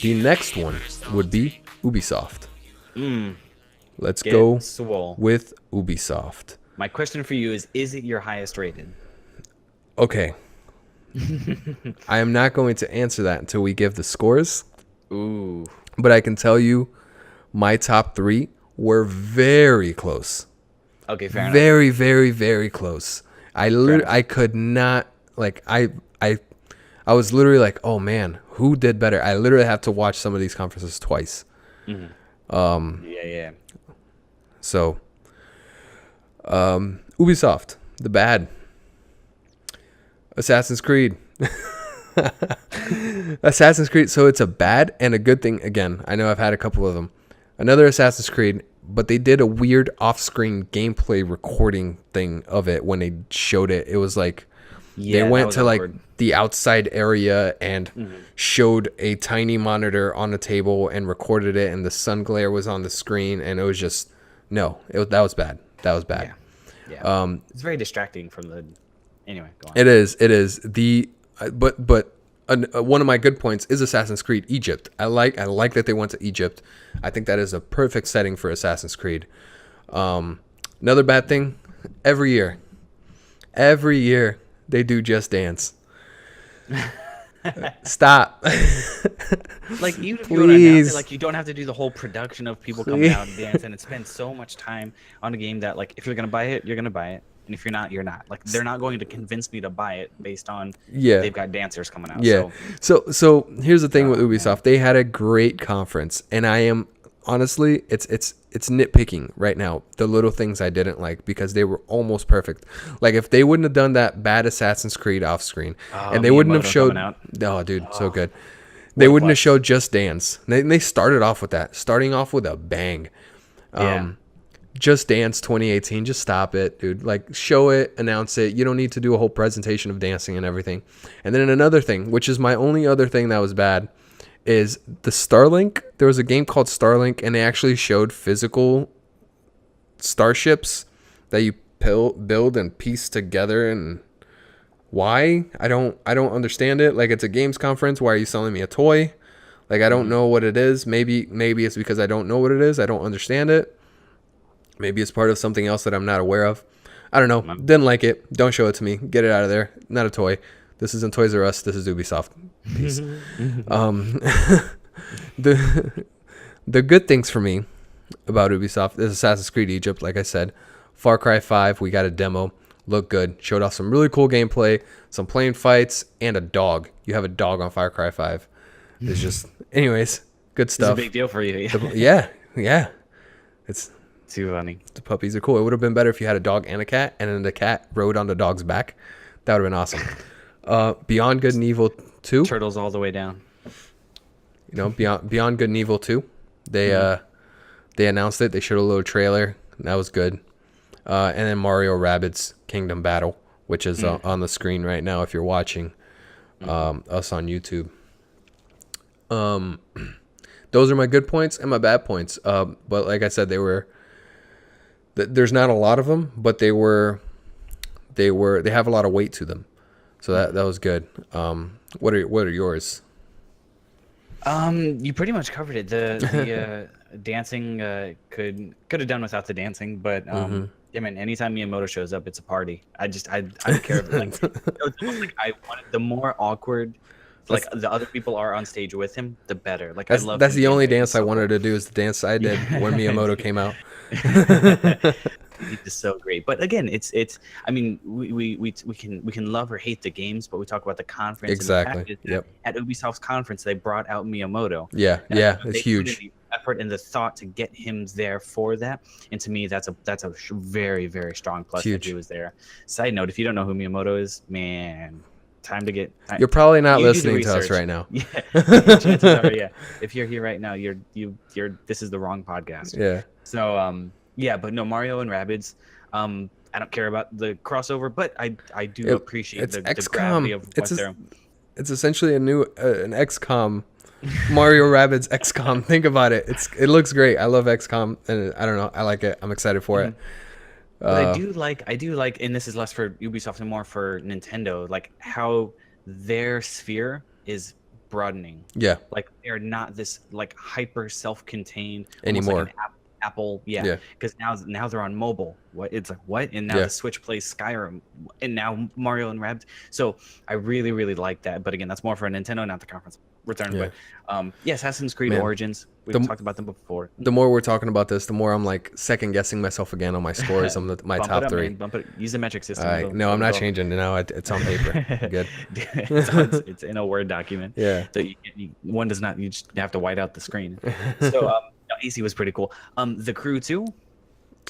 The next one would be Ubisoft. Let's Get go swole. with Ubisoft. My question for you is it your highest rated? Okay. I am not going to answer that until we give the scores, Ooh. but I can tell you my top 3 were very close. Okay, fair enough. Very, very, very close. I could not, like, I was literally like, oh man, who did better? I literally have to watch some of these conferences twice. Yeah. So, Ubisoft, the bad. Assassin's Creed. Assassin's Creed, so it's a bad and a good thing. Again, I know I've had a couple of them. Another Assassin's Creed, but they did a weird off-screen gameplay recording thing of it when they showed it. It was like they went to awkward. like the outside area and showed a tiny monitor on the table and recorded it, and the sun glare was on the screen, and it was just that was bad. That was bad. Yeah. It's very distracting from the. Anyway, go on. It is. But one of my good points is Assassin's Creed Egypt. I like that they went to Egypt. I think that is a perfect setting for Assassin's Creed. Another bad thing, every year they do Just Dance. Stop. Like, even if you want to announce it, like, you don't have to do the whole production of people coming out and dancing and spend so much time on a game that, like, if you're gonna buy it, you're gonna buy it. And if you're not, you're not. Like, they're not going to convince me to buy it based on they've got dancers coming out. Yeah. So here's the thing with Ubisoft. They had a great conference, and I am honestly, it's nitpicking right now. The little things I didn't like because they were almost perfect. Like, if they wouldn't have done that bad Assassin's Creed off screen, and they wouldn't have showed, so good. They wouldn't have showed Just Dance. They started off with that, starting off with a bang. Just Dance 2018, just stop it, dude. Like, show it, announce it. You don't need to do a whole presentation of dancing and everything. And then another thing, which is my only other thing that was bad, is the Starlink. There was a game called Starlink, and they actually showed physical starships that you build and piece together. And why? I don't understand it. Like, it's a games conference. Why are you selling me a toy? Like, I don't know what it is. Maybe it's because I don't know what it is. I don't understand it. Maybe it's part of something else that I'm not aware of. I don't know. Didn't like it. Don't show it to me. Get it out of there. Not a toy. This isn't Toys R Us. This is Ubisoft. Peace. The good things for me about Ubisoft is Assassin's Creed Egypt. Like I said, Far Cry 5, we got a demo. Looked good. Showed off some really cool gameplay, some plane fights, and a dog. You have a dog on Far Cry 5. It's just, anyways, good stuff. It's a big deal for you. Yeah. It's too funny. The puppies are cool. It would have been better if you had a dog and a cat, and then the cat rode on the dog's back. That would have been awesome. Beyond Good and Evil 2. Turtles all the way down. You know, Beyond Good and Evil 2. They announced it. They showed a little trailer. And that was good. And then Mario Rabbids Kingdom Battle, which is on the screen right now if you're watching us on YouTube. Those are my good points and my bad points. But like I said, there's not a lot of them, but they have a lot of weight to them. So that was good. What are yours? You pretty much covered it. The dancing could have done without the dancing, but I mean, anytime Miyamoto shows up, it's a party. I don't care. Like, it's almost like I wanted the more awkward. Like, the other people are on stage with him, the better. Like, I love. That's the only dance I wanted to do is the dance I did when Miyamoto came out. It's so great, but again, it's. I mean, we can love or hate the games, but we talk about the conference. Exactly. Yep. At Ubisoft's conference, they brought out Miyamoto. Yeah, it's huge. Put in the effort and the thought to get him there for that, and to me, that's a very, very strong plus that he was there. Side note: if you don't know who Miyamoto is, man. Time to get. You're probably not listening to us right now. Yeah, chances are, yeah. If you're here right now, you're. This is the wrong podcast. Yeah. So but no, Mario and Rabbids. I don't care about the crossover, but I do appreciate the gravity of what's there. It's essentially a new an XCOM, Mario Rabbids XCOM. Think about it. It looks great. I love XCOM, and I don't know. I like it. I'm excited for it. But I do like, and this is less for Ubisoft and more for Nintendo, like how their sphere is broadening. Yeah. Like they're not this like hyper self-contained, almost like an Anymore. Apple, yeah. Yeah. Because now they're on mobile. What it's like what? And now Yeah. the Switch plays Skyrim, and now Mario and Rabbids. So I really really like that. But again, that's more for Nintendo, not the conference return. Yeah. But yeah, Assassin's Creed Man. Origins. We've The talked about them before. the more we're talking about this, the more I'm like second guessing myself again on my scores on my Bump it top up, three. man. Bump it. Use the metric system. No, I'm not changing. No, it's on paper. Good. It's in a Word document. Yeah. So one does not. You just have to white out the screen. So no, AC was pretty cool. The Crew 2.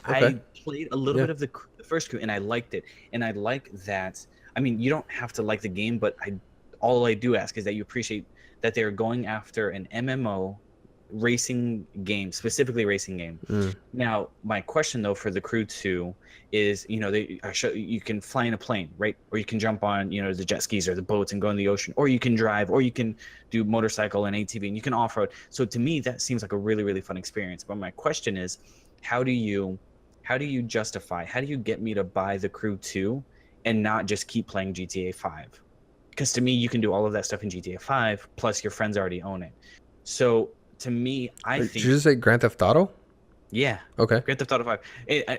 Okay. I played a little Yeah. bit of the first Crew and I liked it. And I like that. I mean, you don't have to like the game, but all I do ask is that you appreciate that they're going after an MMO racing game, specifically racing game. Now, my question though for the Crew 2 is, you can fly in a plane, right? Or you can jump on, the jet skis or the boats and go in the ocean, or you can drive, or you can do motorcycle and ATV, and you can off-road. So to me, that seems like a really, really fun experience. But my question is, how do you justify? How do you get me to buy the Crew 2 and not just keep playing GTA 5? Because to me, you can do all of that stuff in GTA 5, plus your friends already own it. So to me, I Did think, you just say Grand Theft Auto? yeah, Okay. Grand Theft Auto 5,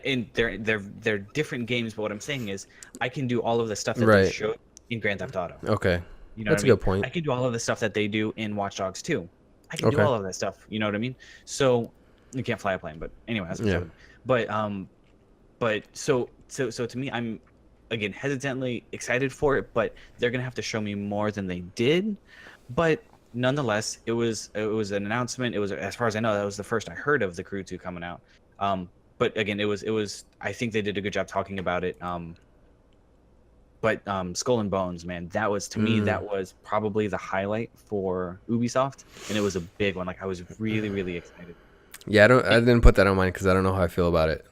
and they're different games. But what I'm saying is, I can do all of the stuff that they Right. showed in Grand Theft Auto. Okay. You know That's what I a mean? good point. I can do all of the stuff that they do in Watch Dogs 2. I can do Okay. all of that stuff. You know what I mean? So you can't fly a plane, but anyway, that's Yeah. but so to me, I'm again hesitantly excited for it, but they're gonna have to show me more than they did. But nonetheless, it was an announcement. It was, as far as I know, that was the first I heard of the Crew 2 coming out. But again, it was I think they did a good job talking about it. But Skull and Bones, man, that was, to me, that was probably the highlight for Ubisoft, and it was a big one. Like I was really really excited. Yeah, I didn't put that on mine because I don't know how I feel about it.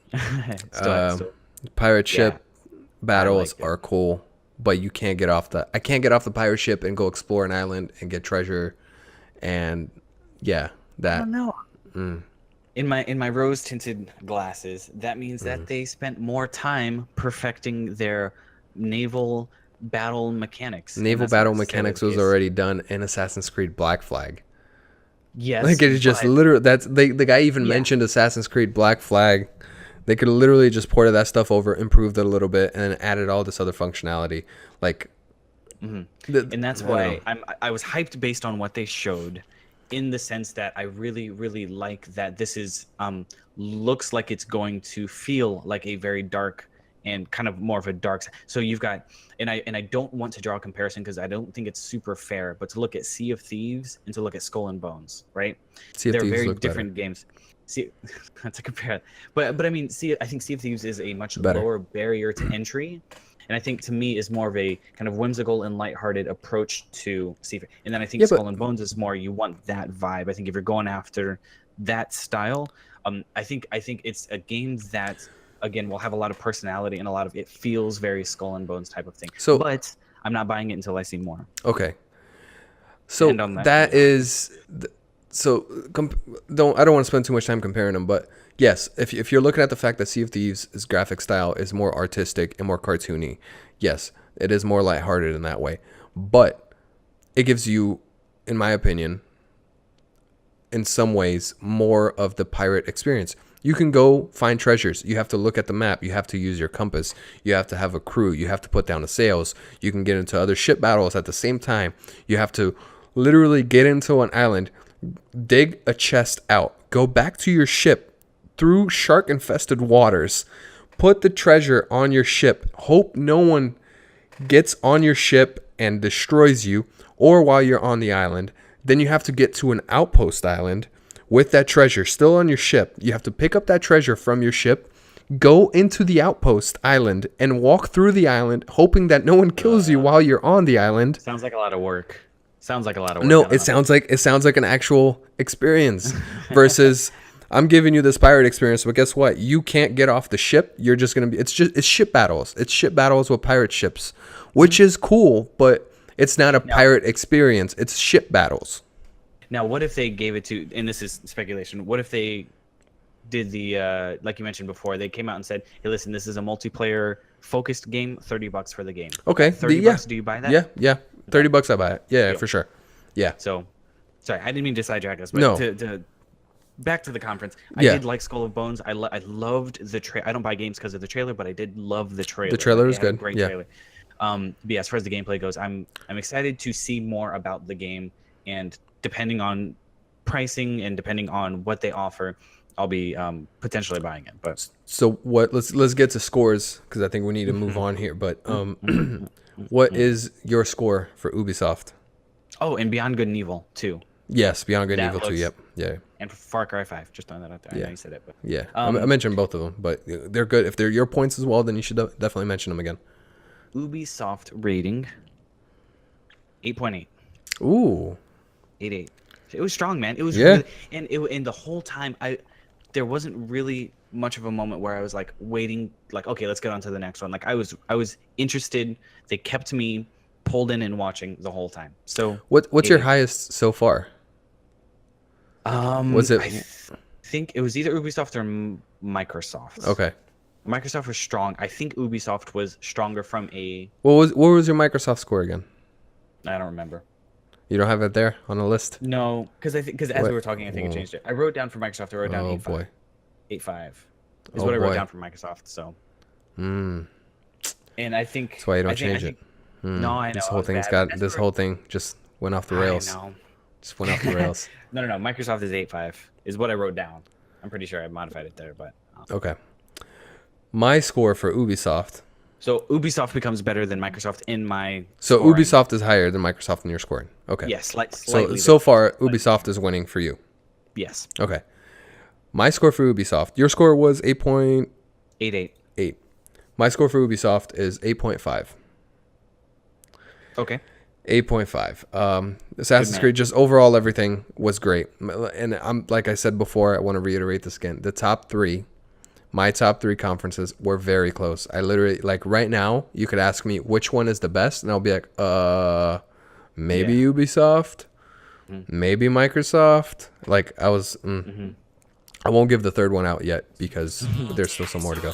Still, Pirate yeah, ship battles liked it. are cool, but you can't get off I can't get off the pirate ship and go explore an island and get treasure, and yeah, I that. don't know. Mm, In my rose tinted glasses, that means that they spent more time perfecting their naval battle mechanics. And naval that's not battle necessarily mechanics the was case. already done in Assassin's Creed Black Flag. Yes, Like it's just but literally the guy even yeah. mentioned Assassin's Creed Black Flag. They could literally just ported that stuff over, improved it a little bit, and added all this other functionality. Like, And that's I why don't I was hyped based on what they showed, in the sense that I really really like that this is looks like it's going to feel like a very dark and kind of more of a so you've got, and I don't want to draw a comparison because I don't think it's super fair, but to look at Sea of Thieves and to look at Skull and Bones, right? Sea of They're Thieves very look better. different games. See, that's a compare, but I mean, I think Sea of Thieves is a much Better. lower barrier to entry, and I think to me is more of a kind of whimsical and lighthearted approach to Sea. And then I think Yeah, but- Skull and Bones is more, you want that vibe. I think if you're going after that style, I think it's a game that again will have a lot of personality and a lot of, it feels very Skull and Bones type of thing. So- but I'm not buying it until I see more. Okay. So And on that that note- is so I don't want to spend too much time comparing them, but yes, if you're looking at the fact that Sea of Thieves' graphic style is more artistic and more cartoony, yes, it is more lighthearted in that way. But it gives you, in my opinion, in some ways, more of the pirate experience. You can go find treasures. You have to look at the map. You have to use your compass. You have to have a crew. You have to put down the sails. You can get into other ship battles at the same time. You have to literally get into an island, dig a chest out, go back to your ship through shark-infested waters, put the treasure on your ship, hope no one gets on your ship and destroys you, or while you're on the island. Then you have to get to an outpost island with that treasure still on your ship. You have to pick up that treasure from your ship, go into the outpost island, and walk through the island, hoping that no one kills you while you're on the island. Sounds like a lot of work. Sounds like a lot of work. No, I don't it know. sounds like an actual experience versus I'm giving you this pirate experience, but guess what? You can't get off the ship. You're just gonna be. It's ship battles. It's ship battles with pirate ships, which is cool, but it's not a pirate experience. It's ship battles. Now, what if they gave it to, and this is speculation, what if they did the like you mentioned before, they came out and said, "Hey, listen, this is a multiplayer focused game. $30 for the game. Okay. $30. Do you buy that? Yeah. $30 I buy it. Yeah, Deal. for sure. Yeah. So, sorry, I didn't mean to sidetrack us, but No. to back to the conference. I Yeah. did like Skull of Bones. I loved the trailer. I don't buy games because of the trailer, but I did love the trailer. The trailer Like, is it had a good. Great Yeah. trailer. But yeah, as far as the gameplay goes, I'm excited to see more about the game, and depending on pricing and depending on what they offer, I'll be potentially buying it. But So what? Let's get to scores because I think we need to move on here. But what is your score for Ubisoft? oh, and Beyond Good and Evil too, Yes, Beyond Good and That Evil 2. looks- Yep. Yeah. and Far Cry 5. Just throwing that out there. I Yeah. know you said it, but Yeah. I mentioned both of them, but they're good. If they're your points as well, then you should definitely mention them again. Ubisoft rating 8.8. Ooh. 8.8. It was strong, man. It was Yeah. really, and the whole time there wasn't really much of a moment where I was like waiting, like, okay, let's get on to the next one. Like I was interested. They kept me pulled in and watching the whole time. So What's your 8.8. highest so far? Was it- I think it was either Ubisoft or Microsoft. Okay. Microsoft was strong. I think Ubisoft was stronger from a. What was your Microsoft score again? I don't remember. You don't have it there on the list? No, because as What? we were talking, I think I changed it. I wrote down for Microsoft. I wrote down Oh 8.5. boy. 8.5 is Oh, what I wrote boy. down for Microsoft. So, Mm. and I think That's why you don't I think- change I it. think- No, I know. This I whole was thing's bad, got but this that's whole thing just went off the I rails. know. Just went off the rails. No. Microsoft is 8.5 is what I wrote down. I'm pretty sure I modified it there, but Okay. My score for Ubisoft. so Ubisoft becomes better than Microsoft in my. So scoring. Ubisoft is higher than Microsoft in your scoring. Okay. Yes, So slightly. so far Ubisoft is winning for you. Yes, Okay. My score for Ubisoft. Your score was 8.8. 8.8. My score for Ubisoft is 8.5. Okay. 8.5. Assassin's man. Creed, just overall everything was great. And I'm like I said before, I want to reiterate this again. My top three conferences were very close. I literally, like right now, you could ask me which one is the best, and I'll be like, maybe Ubisoft, maybe Microsoft. Like I was, I won't give the third one out yet because there's still some more to go.